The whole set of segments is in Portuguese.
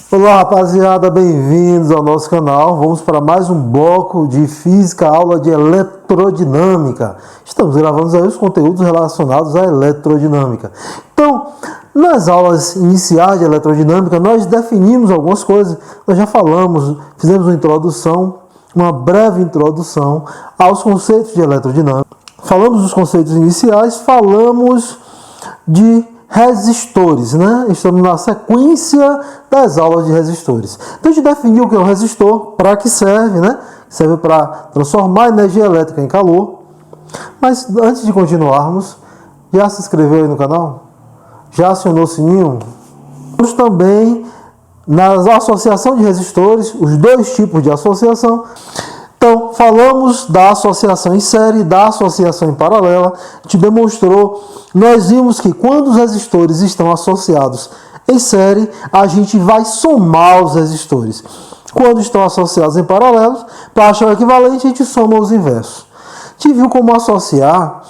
Olá rapaziada, bem-vindos ao nosso canal. Vamos para mais um bloco de física, aula de eletrodinâmica. Estamos gravando aí os conteúdos relacionados à eletrodinâmica. Então, nas aulas iniciais de eletrodinâmica, nós definimos algumas coisas. Nós já falamos, fizemos uma introdução, uma breve introdução aos conceitos de eletrodinâmica. Falamos dos conceitos iniciais, falamos de resistores, né? Estamos na sequência das aulas de resistores. Então a gente definiu o que é um resistor, para que serve, né? Serve para transformar energia elétrica em calor. Mas antes de continuarmos, já se inscreveu aí no canal? Já acionou o sininho? Vamos também na associação de resistores, os dois tipos de associação. Então, falamos da associação em série, da associação em paralela. A gente demonstrou, nós vimos que quando os resistores estão associados em série, a gente vai somar os resistores. Quando estão associados em paralelos, para achar o equivalente, a gente soma os inversos. A gente viu como associar.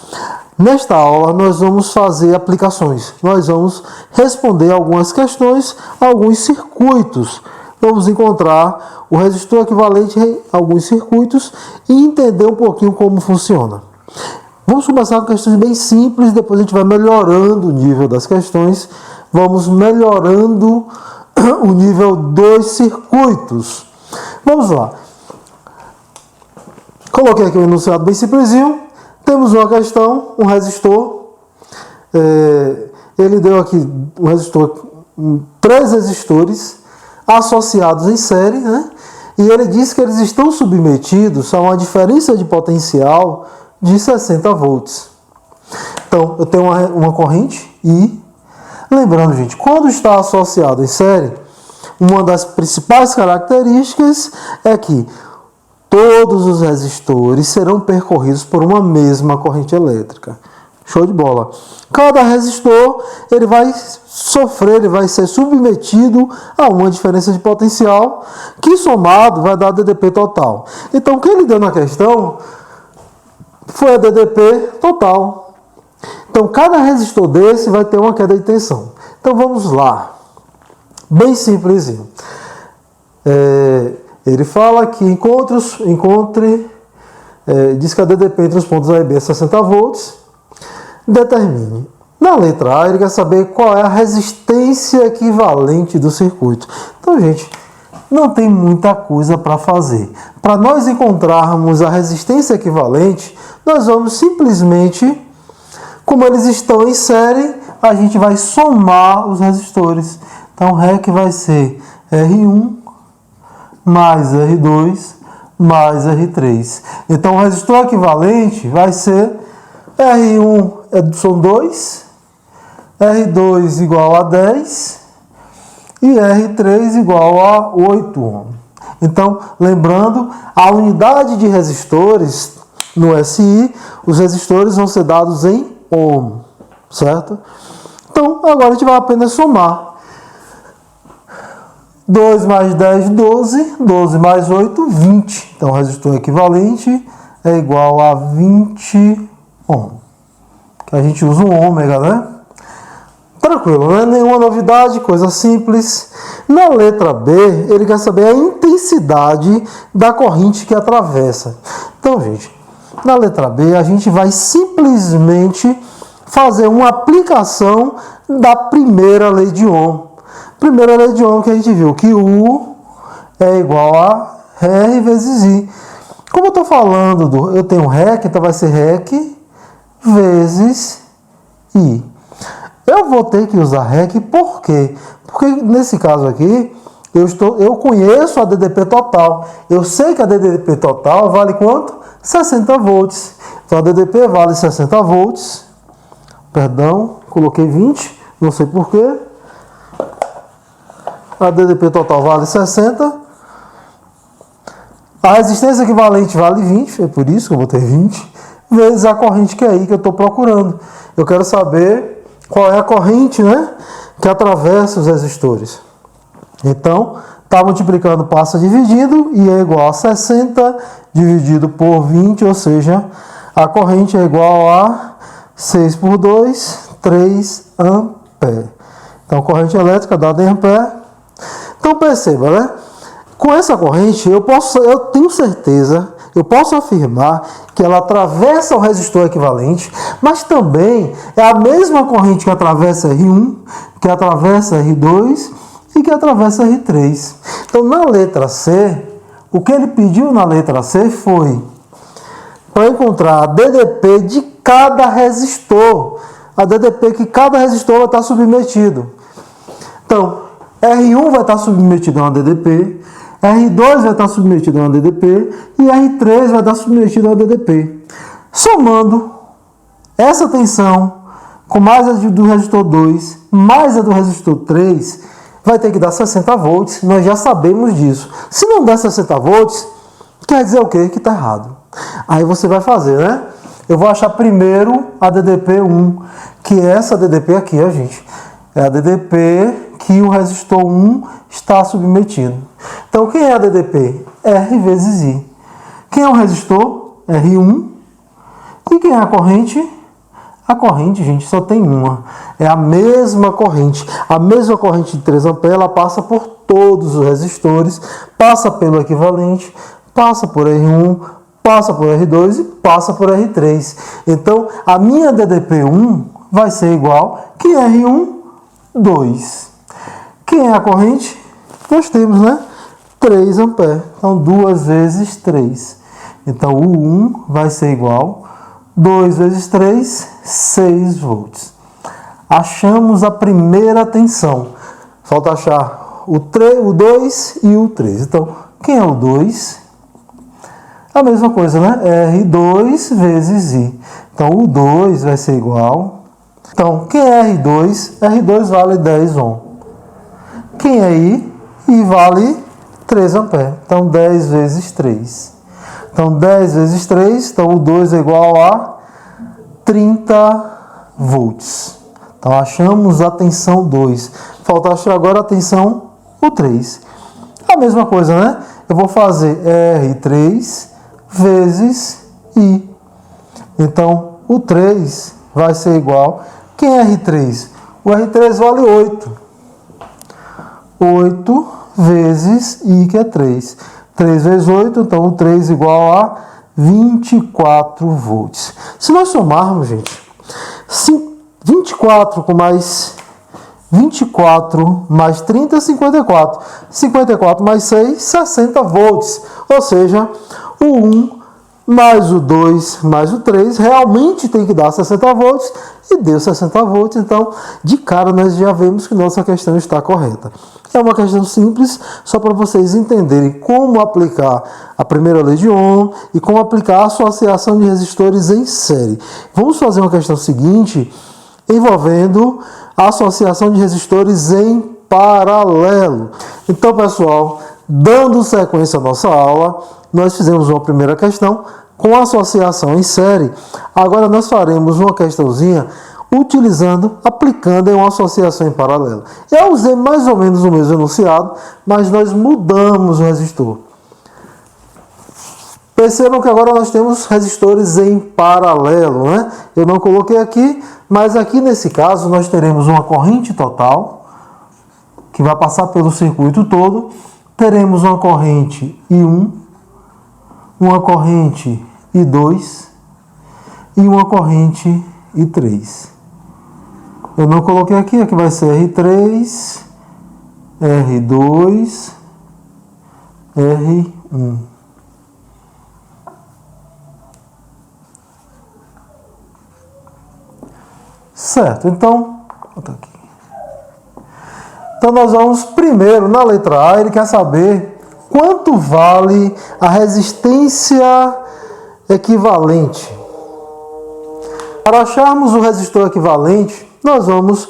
Nesta aula, nós vamos fazer aplicações. Nós vamos responder algumas questões, alguns circuitos. Vamos encontrar o resistor equivalente a alguns circuitos e entender um pouquinho como funciona. Vamos começar com questões bem simples, depois a gente vai melhorando o nível das questões, vamos melhorando o nível dos circuitos. Vamos lá. Coloquei aqui um enunciado bem simplesinho. Temos uma questão, um resistor. Ele deu aqui um resistor, 3 resistores associados em série, né? E ele diz que eles estão submetidos a uma diferença de potencial de 60 volts. Então, eu tenho uma corrente I. Lembrando, gente, quando está associado em série, uma das principais características é que todos os resistores serão percorridos por uma mesma corrente elétrica. Show de bola. Cada resistor, ele vai sofrer, ele vai ser submetido a uma diferença de potencial, que somado vai dar DDP total. Então, o que ele deu na questão foi a DDP total. Então, cada resistor desse vai ter uma queda de tensão. Então, vamos lá. Bem simplesinho. Ele fala que diz que a DDP entre os pontos A e B é 60 volts. Determine. Na letra A, ele quer saber qual é a resistência equivalente do circuito. Então, gente, não tem muita coisa para fazer. Para nós encontrarmos a resistência equivalente, nós vamos simplesmente, como eles estão em série, a gente vai somar os resistores. Então, REC vai ser R1 mais R2 mais R3. Então, o resistor equivalente vai ser R1 são 2, R2 igual a 10 e R3 igual a 8 ohm. Então, lembrando, a unidade de resistores no SI, os resistores vão ser dados em ohm, certo? Então, agora a gente vai apenas somar. 2 mais 10, 12, 12 mais 8, 20. Então, o resistor equivalente é igual a 20 ohm. Que a gente usa um ômega, né? Tranquilo, né? Nenhuma novidade, coisa simples. Na letra B, ele quer saber a intensidade da corrente que atravessa. Então, gente, na letra B, a gente vai simplesmente fazer uma aplicação da primeira lei de Ohm. Primeira lei de Ohm que a gente viu, que U é igual a R vezes I. Como eu estou falando, eu tenho REC, então vai ser REC vezes I. Eu vou ter que usar REC por quê? Porque nesse caso aqui, eu conheço a DDP total. Eu sei que a DDP total vale quanto? 60 volts. Então a DDP vale 60 volts. Perdão, coloquei 20, não sei porquê. A DDP total vale 60. A resistência equivalente vale 20, é por isso que eu botei 20. Vezes a corrente que é aí que eu estou procurando. Eu quero saber qual é a corrente, né, que atravessa os resistores. Então, está multiplicando, passa dividindo, e é igual a 60 dividido por 20, ou seja, a corrente é igual a 6 por 2, 3 ampere. Então, corrente elétrica dada em ampere. Então perceba, né? Com essa corrente, eu tenho certeza, eu posso afirmar que ela atravessa o resistor equivalente, mas também é a mesma corrente que atravessa R1, que atravessa R2 e que atravessa R3. Então, na letra C, o que ele pediu na letra C foi para encontrar a DDP de cada resistor, a DDP que cada resistor vai estar submetido. Então, R1 vai estar submetido a uma DDP, R2 vai estar submetido a uma DDP e R3 vai estar submetido a uma DDP. Somando essa tensão com mais a do resistor 2, mais a do resistor 3, vai ter que dar 60 volts. Nós já sabemos disso. Se não der 60 volts, quer dizer o quê? Que está errado. Aí você vai fazer, né? Eu vou achar primeiro a DDP1, que é essa DDP aqui, ó, gente. É a DDP que o resistor 1 está submetido. Então, quem é a DDP? R vezes I. Quem é o resistor? R1. E quem é a corrente? A corrente, gente, só tem uma. É a mesma corrente. A mesma corrente de 3 A, ela passa por todos os resistores, passa pelo equivalente, passa por R1, passa por R2 e passa por R3. Então, a minha DDP1 vai ser igual que R1, 2. Quem é a corrente? Nós temos, né? 3 A. Então, 2 vezes 3. Então, o 1 vai ser igual 2 vezes 3, 6 volts. Achamos a primeira tensão. Falta achar o 2 e o 3. Então, quem é o 2? A mesma coisa, né? R2 vezes I. Então, o 2 vai ser igual. Então, quem é R2? R2 vale 10 ohm. Quem é I? I vale 3 A. Então, 10 vezes 3. Então, 10 vezes 3, então o 2 é igual a 30 volts. Então, achamos a tensão 2. Falta achar agora a tensão o 3. A mesma coisa, né? Eu vou fazer R3 vezes I. Então, o 3 vai ser igual... Quem é R3? O R3 vale 8. 8 vezes I, que é 3. 3 vezes 8, então o 3 igual a 24 volts. Se nós somarmos, gente, 24 com mais 24 mais 30, 54. 54 mais 6, 60 volts. Ou seja, o 1 mais o 2 mais o 3 realmente tem que dar 60 volts e deu 60 volts. Então, de cara, nós já vemos que nossa questão está correta. É uma questão simples, só para vocês entenderem como aplicar a primeira lei de Ohm e como aplicar a associação de resistores em série. Vamos fazer uma questão seguinte, envolvendo a associação de resistores em paralelo. Então, pessoal, dando sequência à nossa aula, nós fizemos uma primeira questão com associação em série. Agora nós faremos uma questãozinha aplicando em uma associação em paralelo. Eu usei mais ou menos o mesmo enunciado, mas nós mudamos o resistor. Percebam que agora nós temos resistores em paralelo, né? Eu não coloquei aqui, mas aqui nesse caso nós teremos uma corrente total, que vai passar pelo circuito todo. Teremos uma corrente I1, uma corrente I2 e uma corrente I3. Eu não coloquei aqui vai ser R3, R2, R1. Certo, então, vou botar aqui. Então nós vamos primeiro na letra A, ele quer saber quanto vale a resistência equivalente. Para acharmos o resistor equivalente, nós vamos,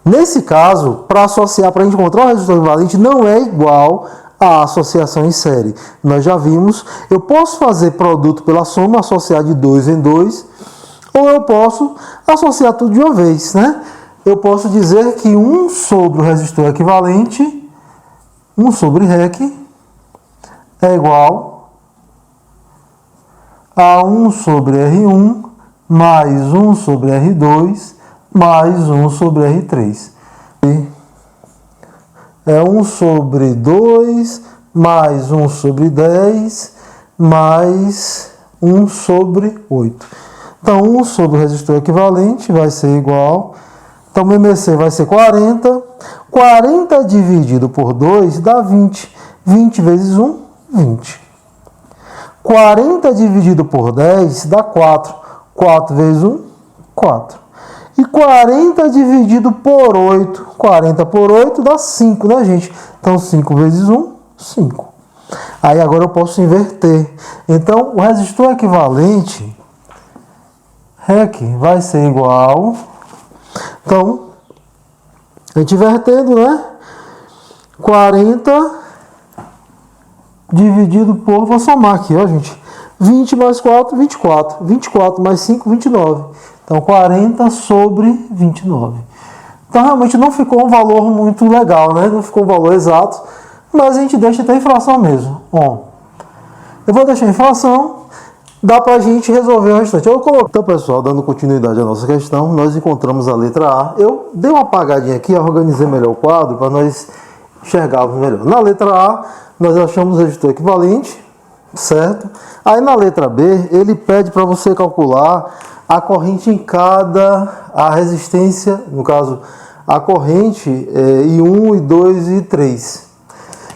nesse caso, para associar, para encontrar o resistor equivalente, não é igual à associação em série. Nós já vimos, eu posso fazer produto pela soma, associar de 2 em 2, ou eu posso associar tudo de uma vez, né? Eu posso dizer que 1 sobre o resistor equivalente, 1 sobre REC, é igual a 1 sobre R1 mais 1 sobre R2 mais 1 sobre R3. é 1 sobre 2 mais 1 sobre 10 mais 1 sobre 8. Então, 1 sobre o resistor equivalente vai ser igual. Então, o MMC vai ser 40. 40 dividido por 2 dá 20. 20 vezes 1, 20. 40 dividido por 10 dá 4. 4 vezes 1, 4. E 40 dividido por 8. 40 por 8 dá 5, né, gente? Então, 5 vezes 1, 5. Aí, agora eu posso inverter. Então, o resistor equivalente, REC, vai ser igual... Então, a gente invertendo, né? 40 dividido por... Vou somar aqui, ó, gente. 20 mais 4, 24. 24 mais 5, 29. Então, 40 sobre 29. Então, realmente não ficou um valor muito legal, né? Não ficou um valor exato, mas a gente deixa até a inflação mesmo. Bom, eu vou deixar a inflação, dá para a gente resolver o restante. Então, pessoal, dando continuidade à nossa questão, nós encontramos a letra A. Eu dei uma apagadinha aqui, organizei melhor o quadro para nós enxergarmos melhor. Na letra A, nós achamos o resistor equivalente, certo? Aí na letra B, ele pede para você calcular a corrente em a resistência, no caso, a corrente I1, I2 e I3.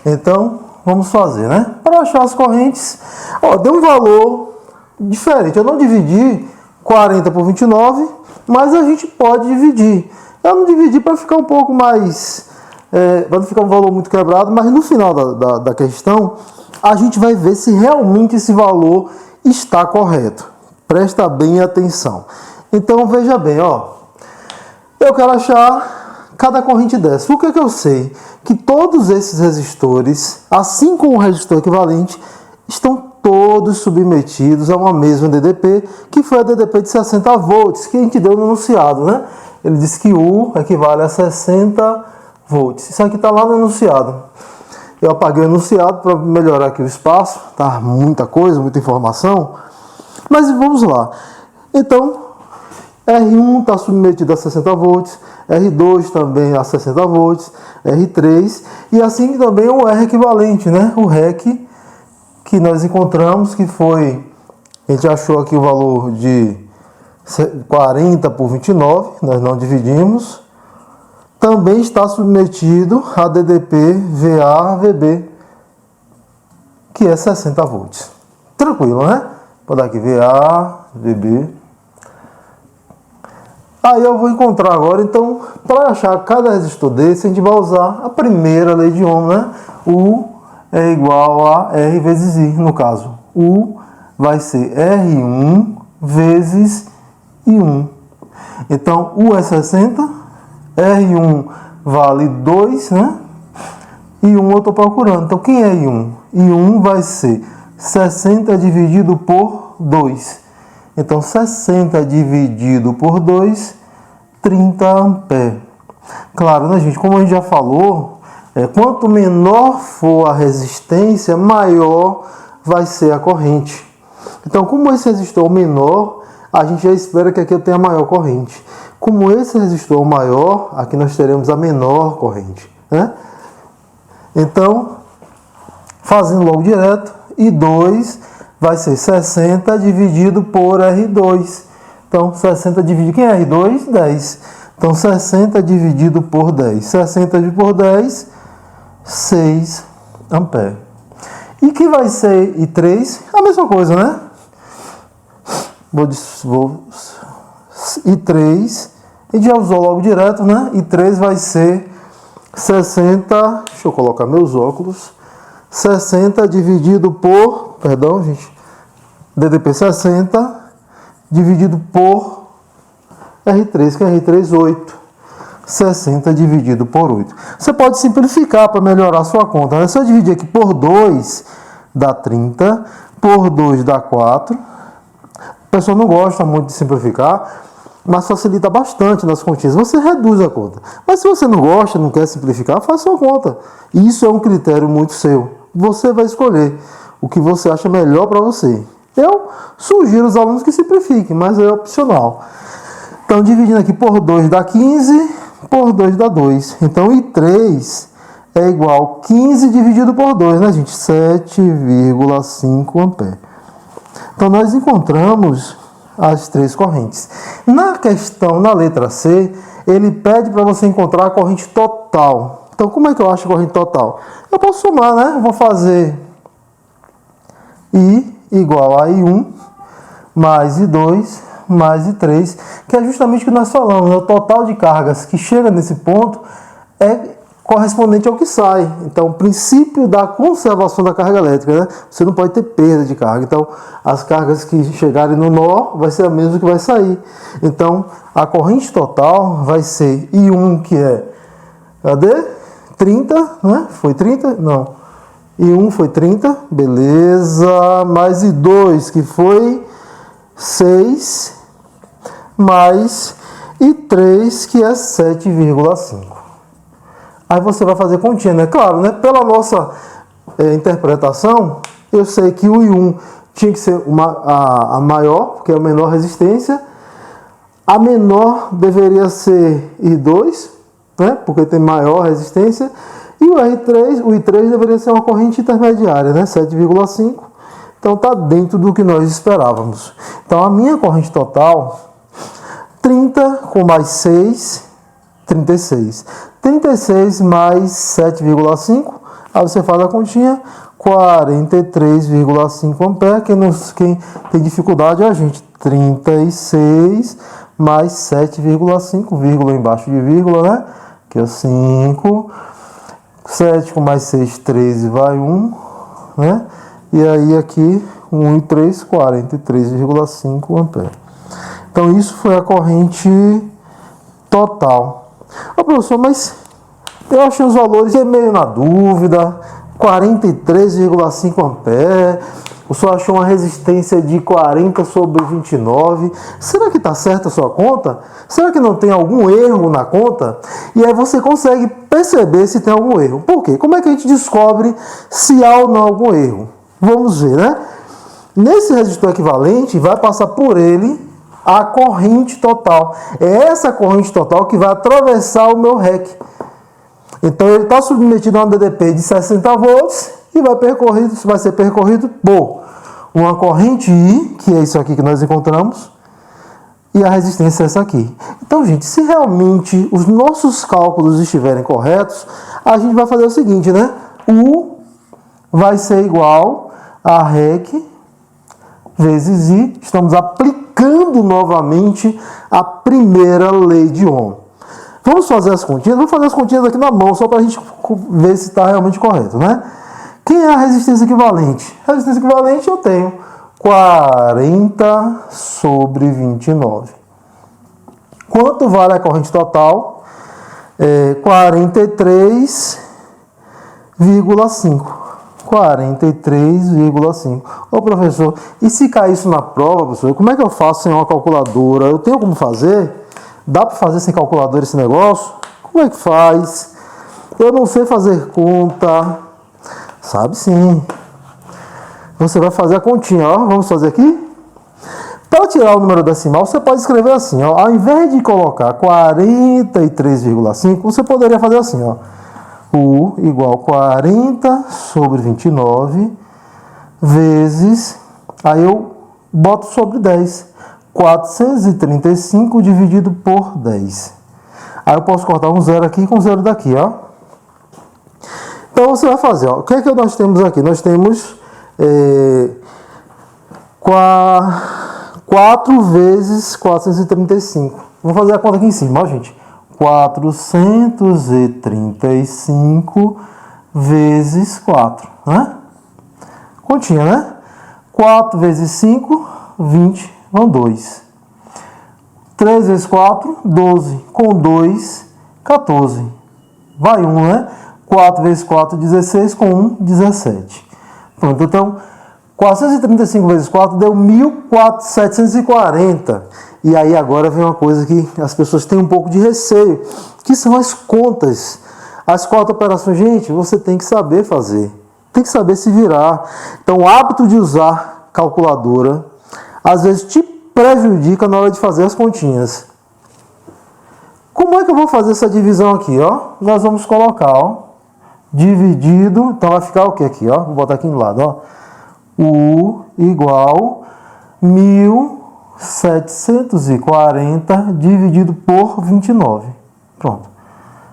Então, vamos fazer, né? Para achar as correntes, ó, deu um valor diferente. Eu não dividi 40 por 29, mas a gente pode dividir. Eu não dividi para ficar um pouco mais... para não ficar um valor muito quebrado, mas no final da questão, a gente vai ver se realmente esse valor está correto. Presta bem atenção. Então, veja bem, ó. Eu quero achar cada corrente dessa. O que é que eu sei? Que todos esses resistores, assim como o resistor equivalente, estão todos submetidos a uma mesma DDP, que foi a DDP de 60 volts, que a gente deu no enunciado, né? Ele disse que U equivale a 60 volts. Isso aqui está lá no enunciado. Eu apaguei o enunciado para melhorar aqui o espaço, tá? Muita coisa, muita informação. Mas vamos lá. Então, R1 está submetido a 60 volts, R2 também a 60 volts, R3, e assim também o R equivalente, né? O REC, que nós encontramos, que foi, a gente achou aqui o valor de 40 por 29, nós não dividimos, também está submetido a DDP VA-VB, que é 60 volts. Tranquilo, né? Vou dar aqui VA-VB. Aí eu vou encontrar agora, então, para achar cada resistor desse, a gente vai usar a primeira lei de Ohm, né? U é igual a R vezes I, no caso. U vai ser R1 vezes I1. Então, U é 60, R1 vale 2, né? I1 eu estou procurando. Então, quem é I1? I1 vai ser 60 dividido por 2. Então, 60 dividido por 2, 30 amperes. Claro, né, gente? Como a gente já falou, quanto menor for a resistência, maior vai ser a corrente. Então, como esse resistor é menor, a gente já espera que aqui eu tenha maior corrente. Como esse resistor é maior, aqui nós teremos a menor corrente, né? Então, fazendo logo direto, I2 vai ser 60 dividido por R2. Então, 60 dividido... Quem é R2? 10. Então, 60 dividido por 10. 60 dividido por 10, 6 amperes. E que vai ser I3? A mesma coisa, né? I3, a gente já usou logo direto, né? I3 vai ser 60... Deixa eu colocar meus óculos. 60 dividido por... Perdão, gente. DDP 60 dividido por R3, que é R3, 8. 60 dividido por 8. Você pode simplificar para melhorar a sua conta, né? Se eu dividir aqui por 2, dá 30. Por 2 dá 4. A pessoa não gosta muito de simplificar, mas facilita bastante nas continhas. Você reduz a conta. Mas se você não gosta, não quer simplificar, faz sua conta. Isso é um critério muito seu. Você vai escolher o que você acha melhor para você. Eu sugiro aos alunos que simplifiquem, mas é opcional. Então, dividindo aqui por 2 dá 15, por 2 dá 2. Então, I3 é igual a 15 dividido por 2, né, gente? 7,5 ampere. Então, nós encontramos as três correntes. Na questão, na letra C, ele pede para você encontrar a corrente total. Então, como é que eu acho a corrente total? Eu posso somar, né? Eu vou fazer I igual a I1 mais I2 mais I3, que é justamente o que nós falamos, né? O total de cargas que chega nesse ponto é correspondente ao que sai. Então, o princípio da conservação da carga elétrica, né? Você não pode ter perda de carga. Então, as cargas que chegarem no nó vai ser a mesma que vai sair. Então, a corrente total vai ser I1, que é, cadê? 30, né? Foi 30? Não. I1 foi 30, beleza. Mais I2, que foi 6, mais I3, que é 7,5. Aí você vai fazer continha, né? Claro, né? Pela nossa interpretação, eu sei que o I1 tinha que ser a maior, porque é a menor resistência. A menor deveria ser I2, né? Porque tem maior resistência. E o I3 deveria ser uma corrente intermediária, né? 7,5. Então está dentro do que nós esperávamos. Então a minha corrente total, 30 com mais 6, 36. 36 mais 7,5, aí você faz a continha, 43,5 ampere. Quem tem dificuldade é a gente. 36 mais 7,5, vírgula embaixo de vírgula, né? Que é 5. 7 com mais 6, 13, vai 1, né? E aí aqui, 1 e 3, 43,5 ampere. Então isso foi a corrente total. Ô, professor, mas eu achei os valores meio na dúvida. 43,5 ampere. O senhor achou uma resistência de 40 sobre 29. Será que está certa a sua conta? Será que não tem algum erro na conta? E aí você consegue perceber se tem algum erro. Por quê? Como é que a gente descobre se há ou não algum erro? Vamos ver, né? Nesse resistor equivalente, vai passar por ele a corrente total. É essa corrente total que vai atravessar o meu REC. Então, ele está submetido a um DDP de 60 volts e vai ser percorrido por uma corrente I, que é isso aqui que nós encontramos, e a resistência é essa aqui. Então, gente, se realmente os nossos cálculos estiverem corretos, a gente vai fazer o seguinte, né? U vai ser igual a REC vezes I. Estamos aplicando novamente a primeira lei de Ohm. Vamos fazer as continhas? Vamos fazer as continhas aqui na mão, só para a gente ver se está realmente correto, né? Quem é a resistência equivalente? A resistência equivalente eu tenho 40 sobre 29. Quanto vale a corrente total? 43,5. 43,5. Ô, professor, e se cair isso na prova, professor, como é que eu faço sem uma calculadora? Eu tenho como fazer? Dá para fazer sem calculadora esse negócio? Como é que faz? Eu não sei fazer conta. Sabe sim. Você vai fazer a continha, ó. Vamos fazer aqui? Para tirar o número decimal, você pode escrever assim, ó. Ao invés de colocar 43,5, você poderia fazer assim, ó. U igual a 40 sobre 29 vezes, aí eu boto sobre 10. 435 dividido por 10. Aí eu posso cortar um zero aqui com um zero daqui, ó. Então você vai fazer, ó. O que é que nós temos aqui? Nós temos 4 vezes 435. Vou fazer a conta aqui em cima, ó, gente. 435 vezes 4, né? Continha, né? 4 vezes 5, 20. Vão 2. 3 vezes 4, 12. Com 2, 14. Vai 1, né? 4 vezes 4, 16. Com 1, 17. Pronto, então, 435 vezes 4 deu 1.740. E aí agora vem uma coisa que as pessoas têm um pouco de receio, que são as contas. As 4 operações, gente, você tem que saber fazer. Tem que saber se virar. Então, o hábito de usar calculadora às vezes te prejudica na hora de fazer as continhas. Como é que eu vou fazer essa divisão aqui, ó? Nós vamos colocar, ó, dividido, então vai ficar o que aqui, ó? Vou botar aqui do lado, ó. U igual 1740 dividido por 29. Pronto.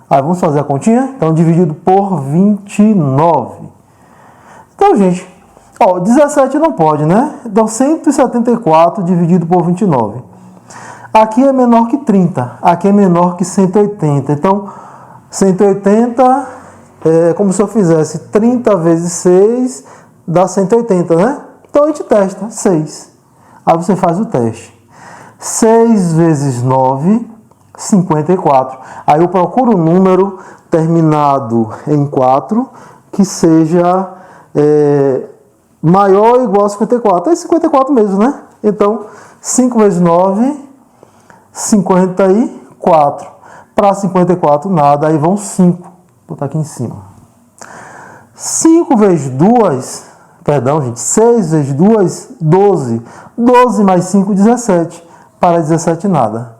Aí vamos fazer a continha? Então, dividido por 29. Então, gente, ó, 17 não pode, né? Então, 174 dividido por 29. Aqui é menor que 30. Aqui é menor que 180. Então, 180 é como se eu fizesse 30 vezes 6, dá 180, né? Então, a gente testa 6. Aí você faz o teste. 6 vezes 9, 54. Aí eu procuro um número terminado em 4 que seja maior ou igual a 54. É 54 mesmo, né? Então, 5 vezes 9, 54. Para 54, nada. Aí vão 5. Vou botar aqui em cima. 5 vezes 2, perdão, gente. 6 vezes 2, 12. 12 mais 5, 17. Para 17, nada.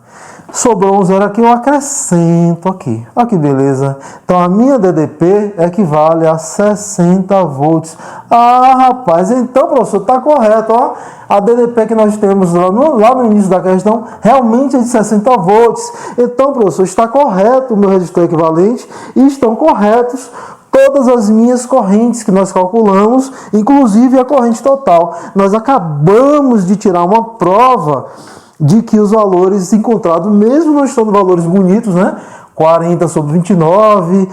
Sobrou um zero aqui, eu acrescento aqui. Olha que beleza. Então, a minha DDP equivale a 60 volts. Ah, rapaz, então, professor, está correto. Ó. A DDP que nós temos lá no início da questão realmente é de 60 volts. Então, professor, está correto o meu resistor equivalente e estão corretos todas as minhas correntes que nós calculamos, inclusive a corrente total. Nós acabamos de tirar uma prova de que os valores encontrados, mesmo não estando valores bonitos, né? 40 sobre 29,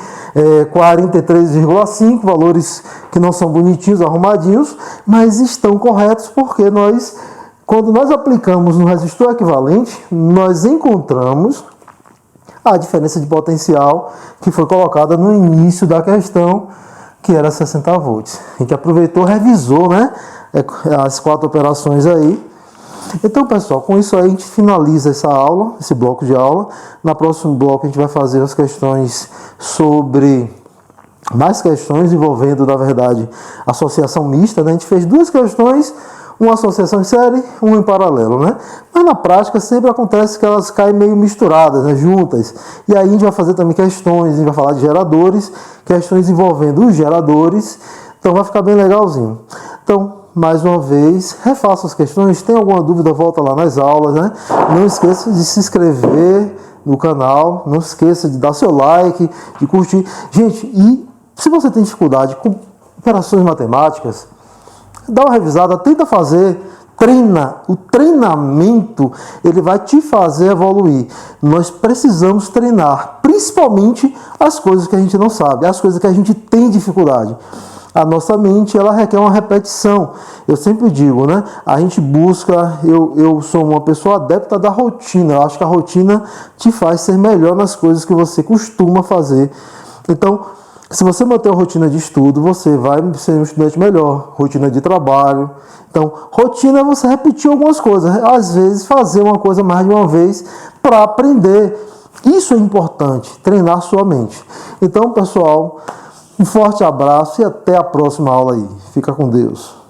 43,5, valores que não são bonitinhos, arrumadinhos, mas estão corretos porque quando nós aplicamos no resistor equivalente, nós encontramos a diferença de potencial que foi colocada no início da questão, que era 60 volts. A gente aproveitou, revisou, né? As 4 operações aí. Então, pessoal, com isso aí a gente finaliza essa aula, esse bloco de aula. No próximo bloco a gente vai fazer as questões mais questões envolvendo, na verdade, associação mista, né? A gente fez 2 questões, uma associação em série, uma em paralelo, né? Mas na prática sempre acontece que elas caem meio misturadas, né? Juntas. E aí a gente vai fazer também questões, a gente vai falar de geradores, questões envolvendo os geradores. Então vai ficar bem legalzinho. Então, mais uma vez, refaça as questões. Tem alguma dúvida, volta lá nas aulas, né? Não esqueça de se inscrever no canal. Não esqueça de dar seu like, de curtir. Gente, e se você tem dificuldade com operações matemáticas, dá uma revisada, tenta fazer, treina. O treinamento, ele vai te fazer evoluir. Nós precisamos treinar, principalmente as coisas que a gente não sabe, as coisas que a gente tem dificuldade. A nossa mente, ela requer uma repetição. Eu sempre digo, né? A gente busca, eu sou uma pessoa adepta da rotina. Eu acho que a rotina te faz ser melhor nas coisas que você costuma fazer. Então, se você manter uma rotina de estudo, você vai ser um estudante melhor. Rotina de trabalho. Então, rotina é você repetir algumas coisas. Às vezes, fazer uma coisa mais de uma vez para aprender. Isso é importante, treinar sua mente. Então, pessoal, um forte abraço e até a próxima aula aí. Fica com Deus.